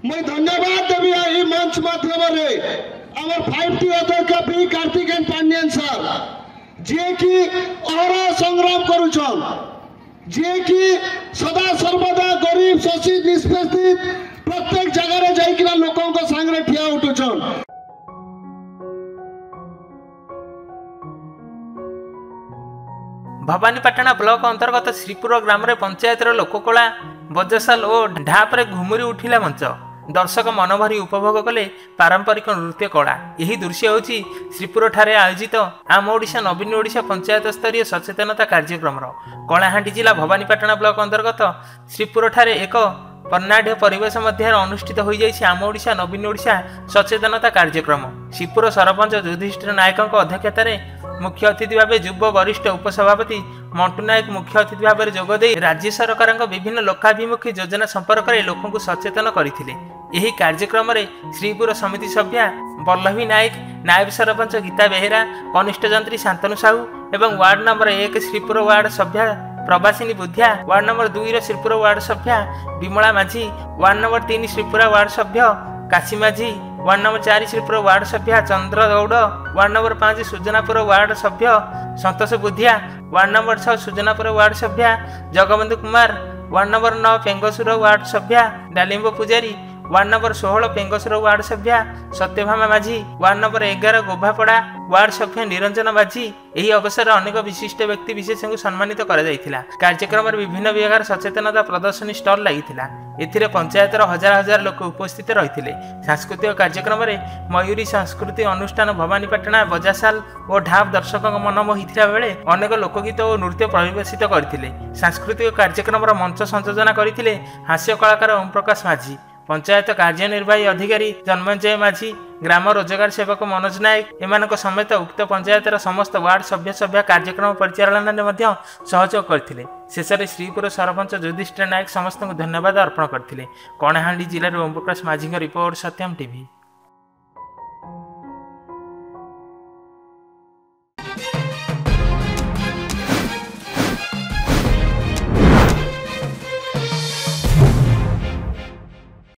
मुझे धन्यवाद देवी यही मंच माध्यम आम 5T अध्यक्ष बी कार्तिकेन पांडियन सर जी की अहरा संग्राम करुछन जी की सदा सर्वदा गरीब शोषित निष्पेषित प्रत्येक जगह जाइकिना लोकों को सांगरे ठिया उठुछन। भवानीपाटना ब्लॉक अंतर्गत श्रीपुर ग्राम रे पंचायतर लोककला बजसाल और ढापरे घुमुरी उठिला मंच दर्शक मनभरी उपभोग कले पारंपरिक नृत्य कला। यही दृश्य होची श्रीपुर ठारे आयोजित आम ओडिशा नवीन ओडिशा पंचायत स्तरीय सचेतनता कार्यक्रम कलाहांडी जिला भवानीपाटना ब्लॉक अंतर्गत श्रीपुर ठारे एक वर्णाढ़ परिवेश मध्य अनुष्ठित हो आम ओडिशा नवीन ओडिशा सचेतनता कार्यक्रम। श्रीपुर सरपंच युधिष्ठिर नायक अध्यक्षतार मुख्य अतिथि भाव युव वरिष्ठ उपसभापति मंटू नायक मुख्य अतिथि भाव जोगदे राज्य सरकार विभिन्न लोकाभिमुखी योजना संपर्क में लोक सचेतन करते। यही कार्यक्रम में श्रीपुर समिति सभ्या बल्लभी नायक, नायब सरपंच गीता बेहेरा, कनिष्ठ जंत्री शांतनु साहू एवं वार्ड नंबर 1 श्रीपुर वार्ड सभ्या Prabasini Budhia, ward number 2 Shripur ward सभ्या Bimala Majhi, ward number 3 Shripur ward सभ्य Kashi Majhi, ward number 4 Shripur ward सभ्या Chandra Gaud, ward number 5 Sujanapur ward सभ्य Santosh Budhia, ward number 6 Sujanapur ward सभ्या Jagabandhu Kumar, ward number 9 Pengsur ward सभ्या Dalimba Pujari, ward number 16 Pengsur ward सभ्या Satyabhama Majhi, ward number 11 गोभापड़ा ward सभ्य निरंजन माझी। यही अवसर अनेक विशिष्ट व्यक्ति विशेष को सम्मानित करा कार्यक्रम विभिन्न विभाग सचेतनता प्रदर्शनी स्टल लगी पंचायतर हजार हजार लोक उपस्थित रही। सांस्कृतिक कार्यक्रम में मयूरी संस्कृति अनुष्ठान भवानीपाटना बजासाल और ढाप दर्शक मन मोही बेले अनेक लोकगीत और नृत्य परिवेशित करते। सांस्कृतिक कार्यक्रम मंच संयोजना करते हास्य कलाकार ओम प्रकाश माझी, पंचायत कार्यनिर्वाही अधिकारी जन्मंजय माझी, ग्राम रोजगार सेवक मनोज नायक एमानक समेत उक्त पंचायतर समस्त वार्ड सभ्य कार्यक्रम परिचालन में सहयोग करते। शेष में श्रीपुर सरपंच युधिष्ठिर नायक समस्त धन्यवाद अर्पण करते। कणाहांडी जिले ओम प्रकाश माझी रिपोर्ट सत्यम टीवी।